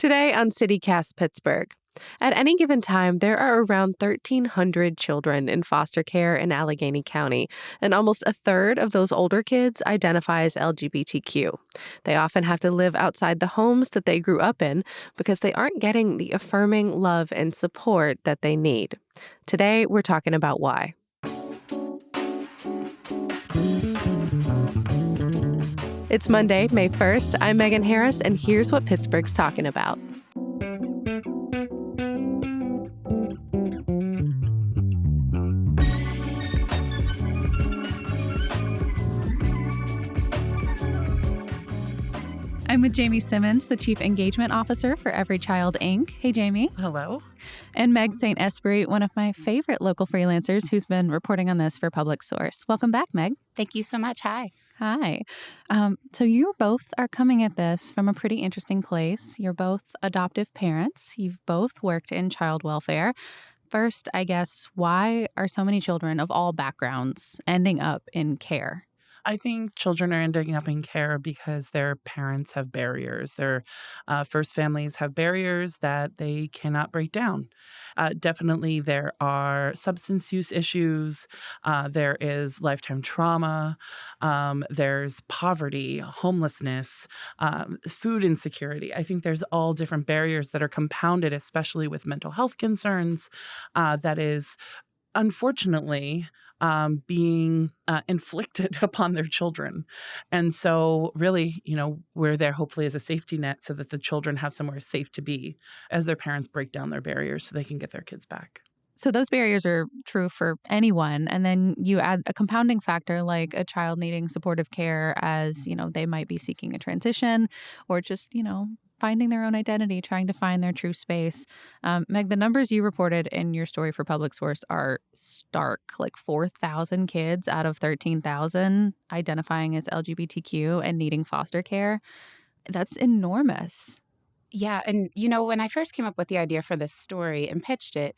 Today on CityCast Pittsburgh. At any given time, there are around 1,300 children in foster care in Allegheny County, and almost a third of those older kids identify as LGBTQ. They often have to live outside the homes that they grew up in because they aren't getting the affirming love and support that they need. Today, we're talking about why. It's Monday, May 1st. I'm Megan Harris, and here's what Pittsburgh's talking about. I'm with Jamie Simmons, the Chief Engagement Officer for Every Child, Inc. Hey, Jamie. Hello. And Meg St. Esprit, one of my favorite local freelancers who's been reporting on this for Public Source. Welcome back, Meg. Thank you so much. Hi. Hi. So you both are coming at this from a pretty interesting place. You're both adoptive parents. You've both worked in child welfare. First, I guess, why are so many children of all backgrounds ending up in care? I think children are ending up in care because their parents have barriers. Their first families have barriers that they cannot break down. Definitely, there are substance use issues. There is lifetime trauma. There's poverty, homelessness, food insecurity. I think there's all different barriers that are compounded, especially with mental health concerns, that is unfortunately being inflicted upon their children. And so really, we're there hopefully as a safety net so that the children have somewhere safe to be as their parents break down their barriers so they can get their kids back. So those barriers are true for anyone. And then you add a compounding factor like a child needing supportive care as, they might be seeking a transition or just, finding their own identity, trying to find their true space. Meg, the numbers you reported in your story for Public Source are stark, like 4,000 kids out of 13,000 identifying as LGBTQ and needing foster care. That's enormous. Yeah. And, when I first came up with the idea for this story and pitched it,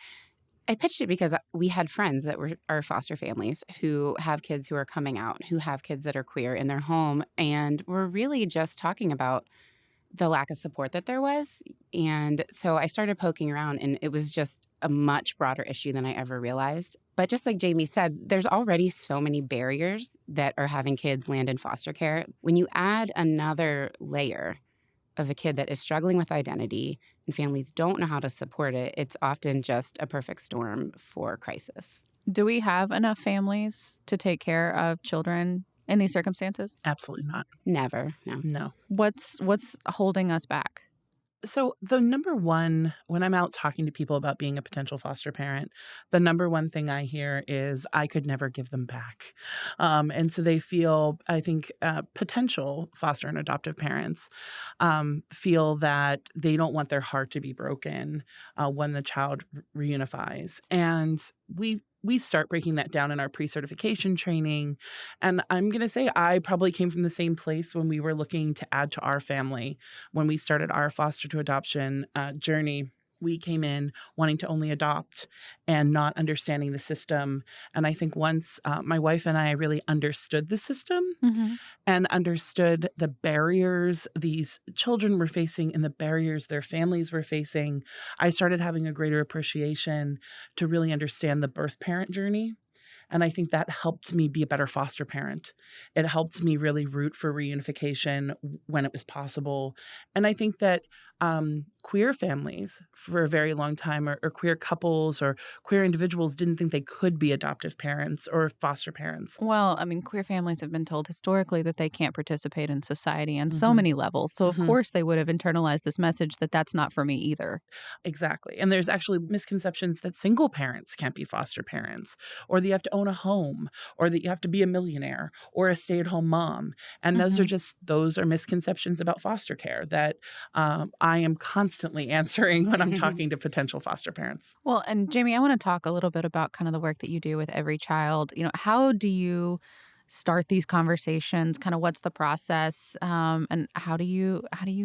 I pitched it because we had friends that were our foster families who have kids who are coming out, who have kids that are queer in their home. And we're really just talking about the lack of support that there was. And so I started poking around, and it was just a much broader issue than I ever realized. But just like Jamie said, there's already so many barriers that are having kids land in foster care. When you add another layer of a kid that is struggling with identity and families don't know how to support it, it's often just a perfect storm for crisis. Do we have enough families to take care of children in these circumstances? Absolutely not. Never. No. What's holding us back? So the number one, when I'm out talking to people about being a potential foster parent, the number one thing I hear is I could never give them back. And so they feel, I think, potential foster and adoptive parents feel that they don't want their heart to be broken when the child reunifies. And we start breaking that down in our pre-certification training. And I'm going to say I probably came from the same place when we were looking to add to our family. When we started our foster to adoption journey, we came in wanting to only adopt and not understanding the system. And I think once my wife and I really understood the system and understood the barriers these children were facing and the barriers their families were facing, I started having a greater appreciation to really understand the birth parent journey. And I think that helped me be a better foster parent. It helped me really root for reunification when it was possible. And I think that queer families for a very long time or queer couples or queer individuals didn't think they could be adoptive parents or foster parents. Well, queer families have been told historically that they can't participate in society on so many levels. So, of course, they would have internalized this message that that's not for me either. Exactly. And there's actually misconceptions that single parents can't be foster parents or that you have to own a home or that you have to be a millionaire or a stay-at-home mom. And those are misconceptions about foster care that I am constantly answering when I'm talking to potential foster parents. Well, and Jamie, I want to talk a little bit about kind of the work that you do with Every Child. How do you start these conversations? Kind of what's the process, and how do you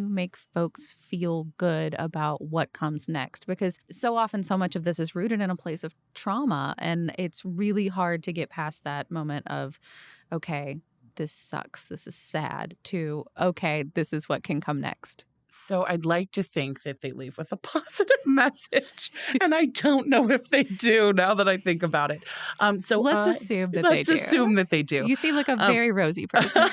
make folks feel good about what comes next? Because so often, so much of this is rooted in a place of trauma, and it's really hard to get past that moment of, okay, this sucks, this is sad, to, okay, this is what can come next. So I'd like to think that they leave with a positive message, and I don't know if they do now that I think about it. So Let's assume that let's they do. assume that they do. You seem like a very rosy person.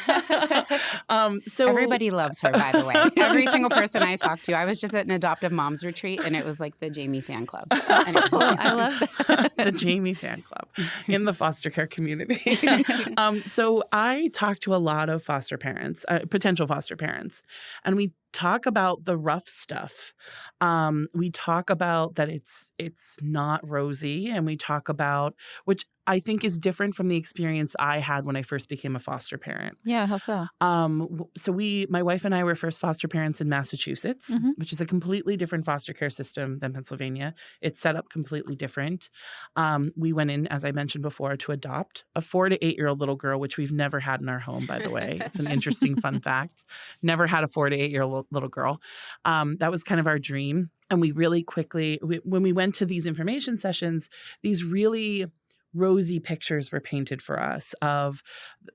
So Everybody loves her, by the way. Every single person I talked to. I was just at an adoptive moms retreat, and it was like the Jamie fan club. And it was Oh, I love that. the Jamie fan club in the foster care community. So I talk to a lot of foster parents, potential foster parents, and we talk about the rough stuff. We talk about that it's not rosy, and we talk about, which I think is different from the experience I had when I first became a foster parent. Yeah, how so? So my wife and I were first foster parents in Massachusetts, Mhm. which is a completely different foster care system than Pennsylvania. It's set up completely different. We went in, as I mentioned before, to adopt a 4 to 8-year-old little girl, which we've never had in our home, by the way. It's an interesting fun fact. Never had a 4 to 8-year-old little girl. That was kind of our dream. And we really quickly, when we went to these information sessions, these really rosy pictures were painted for us of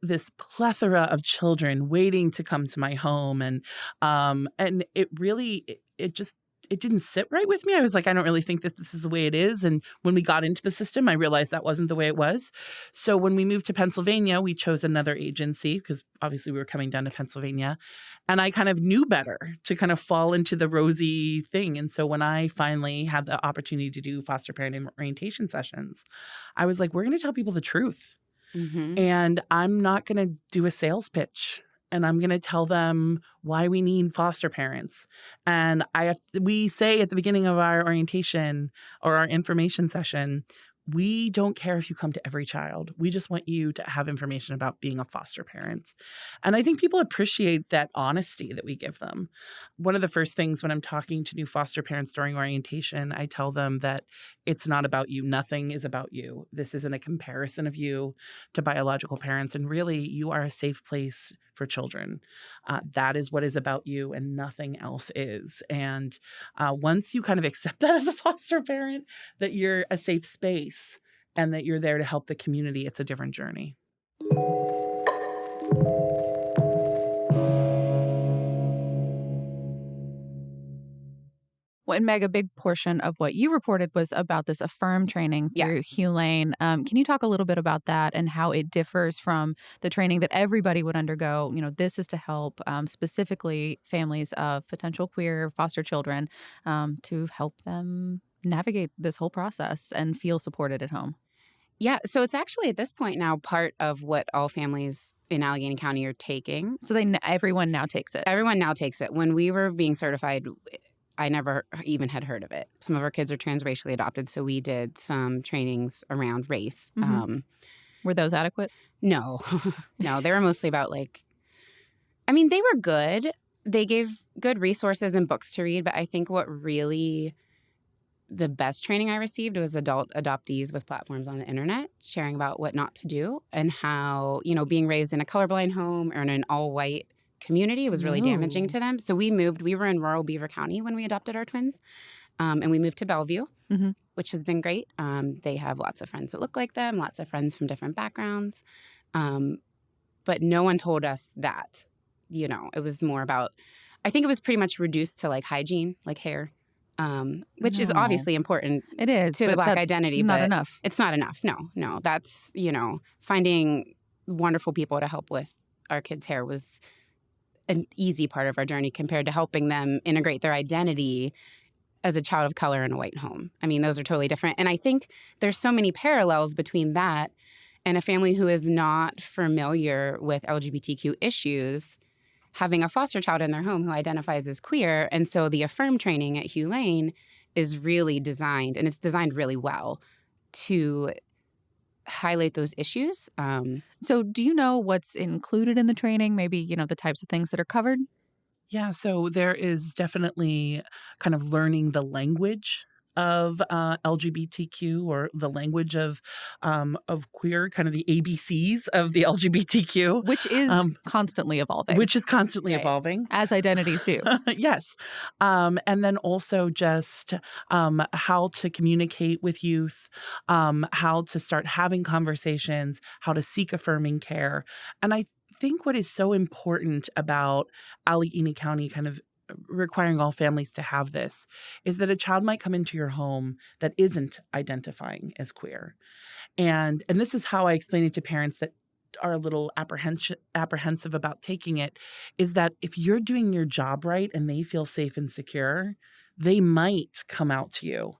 this plethora of children waiting to come to my home, and it really it didn't sit right with me. I was like, I don't really think that this is the way it is. And when we got into the system, I realized that wasn't the way it was. So when we moved to Pennsylvania, we chose another agency because obviously we were coming down to Pennsylvania. And I kind of knew better to kind of fall into the rosy thing. And so when I finally had the opportunity to do foster parent orientation sessions, I was like, we're going to tell people the truth. Mhm. And I'm not going to do a sales pitch. And I'm going to tell them why we need foster parents. And we say at the beginning of our orientation or our information session, we don't care if you come to every child. We just want you to have information about being a foster parent. And I think people appreciate that honesty that we give them. One of the first things when I'm talking to new foster parents during orientation, I tell them that it's not about you. Nothing is about you. This isn't a comparison of you to biological parents. And really, you are a safe place for children. That is what is about you, and nothing else is. And once you kind of accept that as a foster parent, that you're a safe space and that you're there to help the community, it's a different journey. Well, and Meg, a big portion of what you reported was about this Affirm training through Yes. Hugh Lane. Can you talk a little bit about that and how it differs from the training that everybody would undergo? You know, this is to help specifically families of potential queer foster children to help them navigate this whole process and feel supported at home. Yeah. So it's actually at this point now part of what all families in Allegheny County are taking. So everyone now takes it. Everyone now takes it. When we were being certified, I never even had heard of it. Some of our kids are transracially adopted, so we did some trainings around race. Mhm. Were those adequate? No, no, they were mostly about they were good. They gave good resources and books to read, but I think what really the best training I received was adult adoptees with platforms on the internet sharing about what not to do and how, being raised in a colorblind home or in an all-white community was really damaging to them. So we were in rural Beaver County when we adopted our twins, and we moved to Bellevue, which has been great. They have lots of friends that look like them, lots of friends from different backgrounds. But no one told us that, it was more about, I think it was pretty much reduced to hygiene, like hair, which is No. obviously important It is. to the but Black that's identity, not but enough. it's not enough. No, that's, finding wonderful people to help with our kids' hair was an easy part of our journey compared to helping them integrate their identity as a child of color in a white home. I mean, those are totally different. And I think there's so many parallels between that and a family who is not familiar with LGBTQ issues having a foster child in their home who identifies as queer. And so the Affirm training at Hugh Lane is really designed, and it's designed really well to highlight those issues. So do you know what's included in the training? Maybe, the types of things that are covered? Yeah, so there is definitely kind of learning the language of LGBTQ, or the language of queer, kind of the ABCs of the LGBTQ, Which is constantly evolving, which is constantly Right. evolving. as identities do. Yes. And then also just how to communicate with youth, how to start having conversations, how to seek affirming care. And I think what is so important about Allegheny County kind of requiring all families to have this, is that a child might come into your home that isn't identifying as queer. And this is how I explain it to parents that are a little apprehensive about taking it, is that if you're doing your job right and they feel safe and secure, they might come out to you.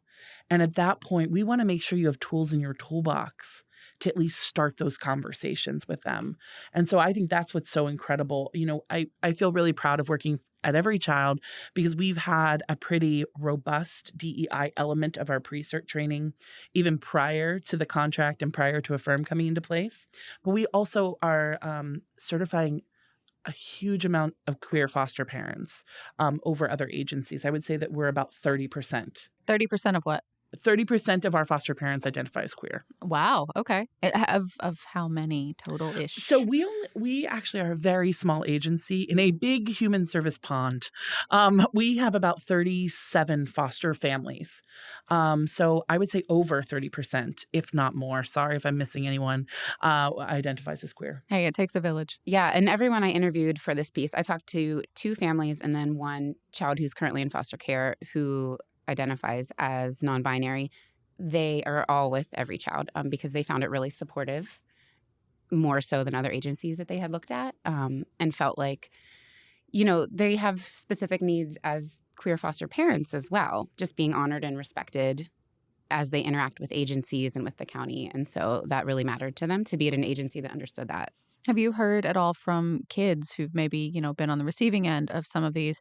And at that point, we want to make sure you have tools in your toolbox to at least start those conversations with them. And so I think that's what's so incredible. I feel really proud of working at Every Child because we've had a pretty robust DEI element of our pre-cert training even prior to the contract and prior to Affirm coming into place. But we also are certifying a huge amount of queer foster parents over other agencies. I would say that we're about 30%. 30% of what? 30% of our foster parents identify as queer. Wow. Okay. Of how many total-ish? So we actually are a very small agency in a big human service pond. We have about 37 foster families. So I would say over 30%, if not more. Sorry if I'm missing anyone, identifies as queer. Hey, it takes a village. Yeah, and everyone I interviewed for this piece, I talked to 2 families and then one child who's currently in foster care who identifies as non-binary. They are all with Every Child because they found it really supportive, more so than other agencies that they had looked at, and felt like, they have specific needs as queer foster parents as well, just being honored and respected as they interact with agencies and with the county. And so that really mattered to them to be at an agency that understood that. Have you heard at all from kids who've maybe, been on the receiving end of some of these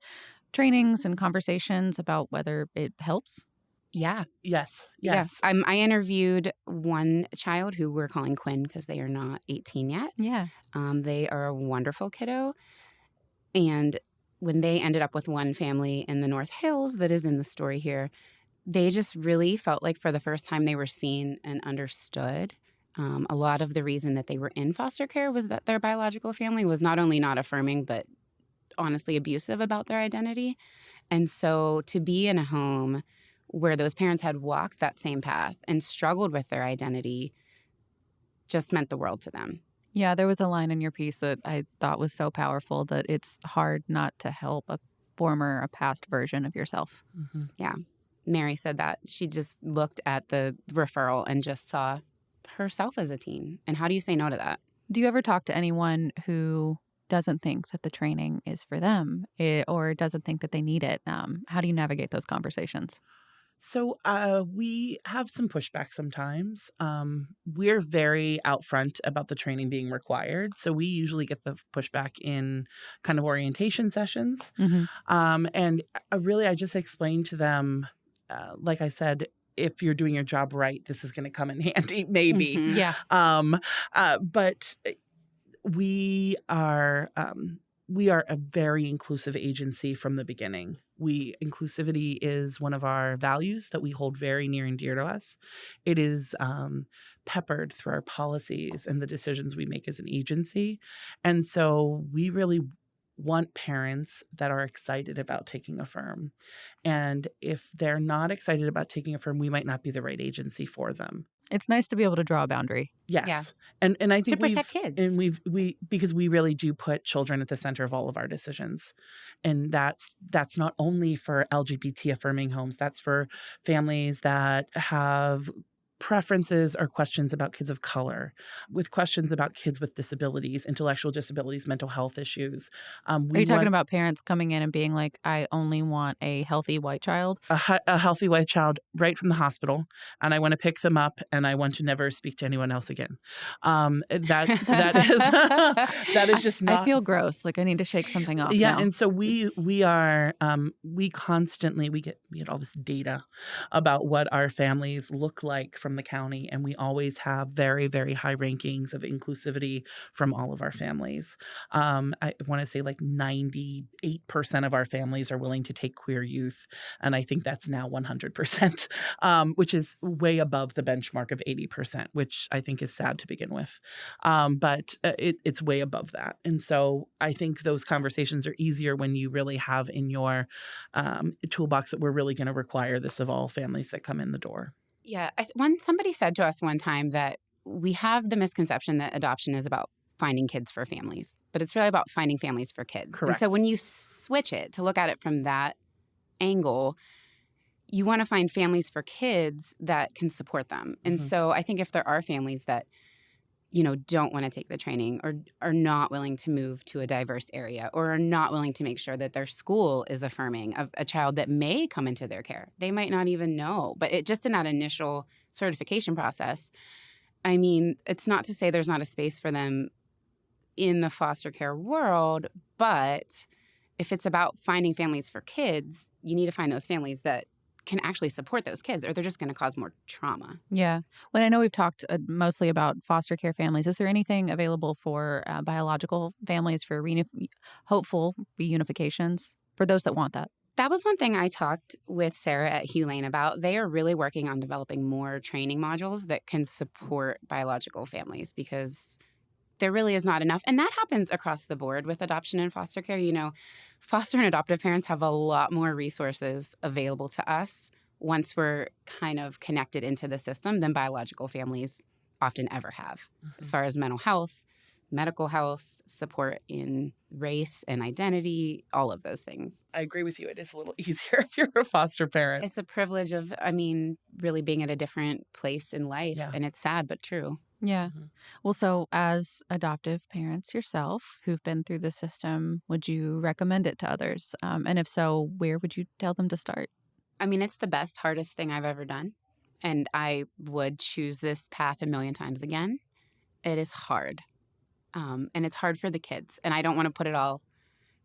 trainings and conversations about whether it helps? Yeah. Yes. Yeah. I interviewed one child who we're calling Quinn because they are not 18 yet. Yeah. They are a wonderful kiddo. And when they ended up with one family in the North Hills that is in the story here, they just really felt like for the first time they were seen and understood. A lot of the reason that they were in foster care was that their biological family was not only not affirming, but honestly abusive about their identity. And so to be in a home where those parents had walked that same path and struggled with their identity just meant the world to them. Yeah, there was a line in your piece that I thought was so powerful that it's hard not to help a past version of yourself. Mm-hmm. Yeah. Mary said that. She just looked at the referral and just saw herself as a teen. And how do you say no to that? Do you ever talk to anyone who doesn't think that the training is for them or doesn't think that they need it? How do you navigate those conversations? So we have some pushback sometimes. We're very out front about the training being required. So we usually get the pushback in kind of orientation sessions. Mm-hmm. And really, I just explained to them, like I said, if you're doing your job right, this is going to come in handy, maybe. Mm-hmm. Yeah. But we are a very inclusive agency from the beginning. Inclusivity is one of our values that we hold very near and dear to us. It is peppered through our policies and the decisions we make as an agency. And so we really want parents that are excited about taking Affirm. And if they're not excited about taking Affirm, we might not be the right agency for them. It's nice to be able to draw a boundary. Yes. Yeah. And I think to protect kids. And because we really do put children at the center of all of our decisions. And that's not only for LGBT affirming homes, that's for families that have preferences or questions about kids of color, with questions about kids with disabilities, intellectual disabilities, mental health issues. Are you talking about parents coming in and being like, I only want a healthy white child? A healthy white child right from the hospital, and I want to pick them up, and I want to never speak to anyone else again. That is just not. I feel gross. Like I need to shake something off. Yeah, now. and so we constantly get all this data about what our families look like from the county, and we always have very, very high rankings of inclusivity from all of our families. I want to say like 98% of our families are willing to take queer youth, and I think that's now 100%, which is way above the benchmark of 80%, which I think is sad to begin with. But it's way above that. And so I think those conversations are easier when you really have in your toolbox that we're really going to require this of all families that come in the door. Yeah. Somebody said to us one time that we have the misconception that adoption is about finding kids for families, but it's really about finding families for kids. Correct. And so when you switch it to look at it from that angle, you want to find families for kids that can support them. And so I think if there are families that, don't want to take the training or are not willing to move to a diverse area or are not willing to make sure that their school is affirming of a child that may come into their care, they might not even know. But it just in that initial certification process, I mean, it's not to say there's not a space for them in the foster care world, but if it's about finding families for kids, you need to find those families that can actually support those kids or they're just going to cause more trauma. Yeah. Well, I know we've talked mostly about foster care families. Is there anything available for biological families for hopeful reunifications for those that want that? That was one thing I talked with Sarah at Hugh Lane about. They are really working on developing more training modules that can support biological families because there really is not enough. And that happens across the board with adoption and foster care. Foster and adoptive parents have a lot more resources available to us once we're kind of connected into the system than biological families often ever have, as far as mental health, medical health, support in race and identity, all of those things. I agree with you. It is a little easier if you're a foster parent. It's a privilege of, really being at a different place in life. Yeah. And it's sad, but true. Yeah. Well, so as adoptive parents yourself who've been through the system, would you recommend it to others? And if so, where would you tell them to start? It's the best, hardest thing I've ever done. And I would choose this path a million times again. It is hard. And it's hard for the kids. And I don't want to put it all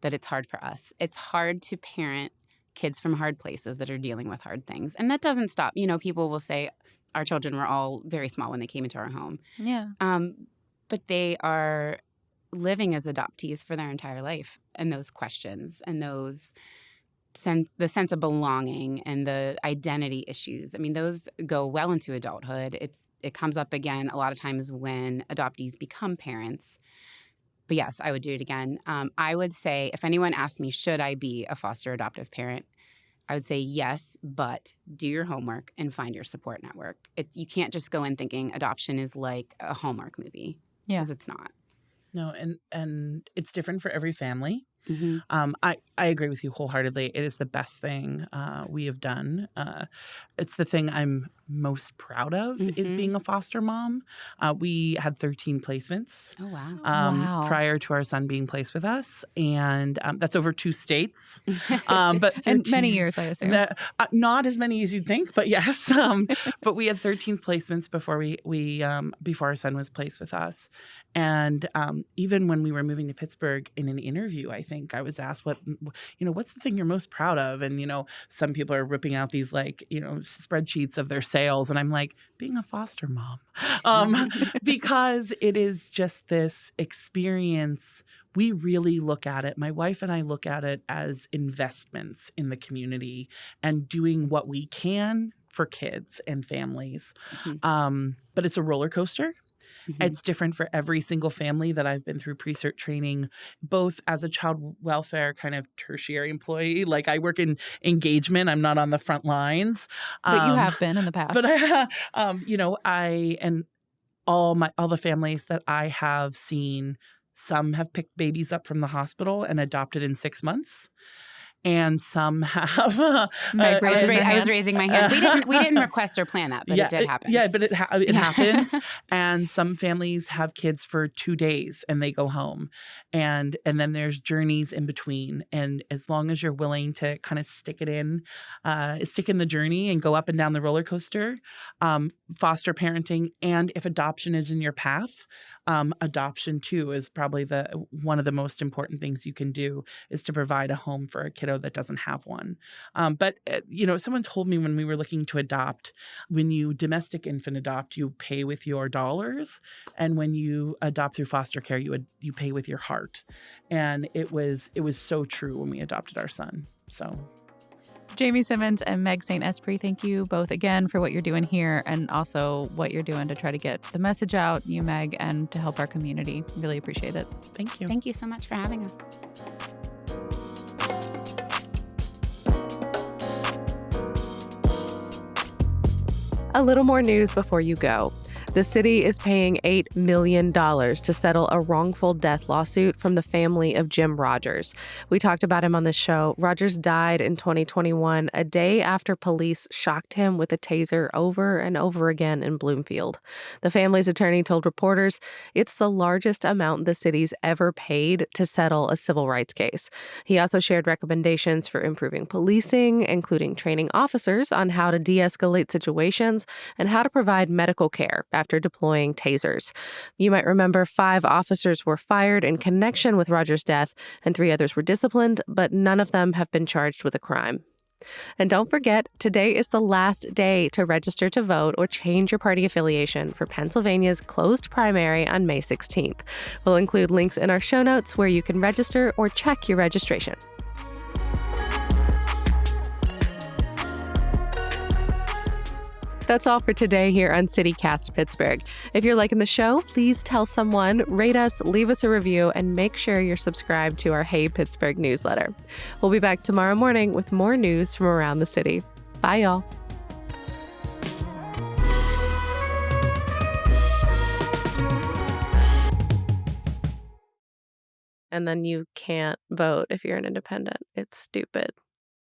that it's hard for us. It's hard to parent kids from hard places that are dealing with hard things. And that doesn't stop. People will say, our children were all very small when they came into our home. Yeah. But they are living as adoptees for their entire life. And those questions and the sense of belonging and the identity issues, those go well into adulthood. It comes up again a lot of times when adoptees become parents. But yes, I would do it again. I would say if anyone asked me, should I be a foster adoptive parent? I would say yes, but do your homework and find your support network. You can't just go in thinking adoption is like a Hallmark movie. Yeah. Because it's not. No, and it's different for every family. Mm-hmm. I agree with you wholeheartedly. It is the best thing we have done. It's the thing I'm most proud of is being a foster mom. We had 13 placements. Oh, wow. Wow. Prior to our son being placed with us. And that's over 2 states. But 13, And many years, I assume. Not as many as you'd think, but yes. But we had 13 placements before before our son was placed with us. And even when we were moving to Pittsburgh in an interview, I think I was asked what's the thing you're most proud of? And, some people are ripping out these spreadsheets of their sales. And I'm like, being a foster mom, because it is just this experience. We really look at it. My wife and I look at it as investments in the community and doing what we can for kids and families. But it's a roller coaster. Mm-hmm. It's different for every single family that I've been through pre-cert training, both as a child welfare kind of tertiary employee. Like I work in engagement. I'm not on the front lines. But you have been in the past. But I and all the families that I have seen, some have picked babies up from the hospital and adopted in 6 months. And some have. I was raising my hand. We didn't request or plan that, but it did happen. But it happens. And some families have kids for 2 days and they go home, and then there's journeys in between. And as long as you're willing to kind of stick in the journey and go up and down the roller coaster, foster parenting, and if adoption is in your path. Adoption too is probably one of the most important things you can do is to provide a home for a kiddo that doesn't have one. But someone told me when we were looking to adopt, when you domestic infant adopt, you pay with your dollars, and when you adopt through foster care, you pay with your heart. And it was so true when we adopted our son. So. Jamie Simmons and Meg St. Esprit, thank you both again for what you're doing here and also what you're doing to try to get the message out, you, Meg, and to help our community. Really appreciate it. Thank you. Thank you so much for having us. A little more news before you go. The city is paying $8 million to settle a wrongful death lawsuit from the family of Jim Rogers. We talked about him on the show. Rogers died in 2021, a day after police shocked him with a taser over and over again in Bloomfield. The family's attorney told reporters it's the largest amount the city's ever paid to settle a civil rights case. He also shared recommendations for improving policing, including training officers on how to de-escalate situations and how to provide medical care after deploying tasers. You might remember 5 officers were fired in connection with Rogers' death, and 3 others were disciplined, but none of them have been charged with a crime. And don't forget, today is the last day to register to vote or change your party affiliation for Pennsylvania's closed primary on May 16th. We'll include links in our show notes where you can register or check your registration. That's all for today here on CityCast Pittsburgh. If you're liking the show, please tell someone, rate us, leave us a review, and make sure you're subscribed to our Hey Pittsburgh newsletter. We'll be back tomorrow morning with more news from around the city. Bye, y'all. And then you can't vote if you're an independent. It's stupid.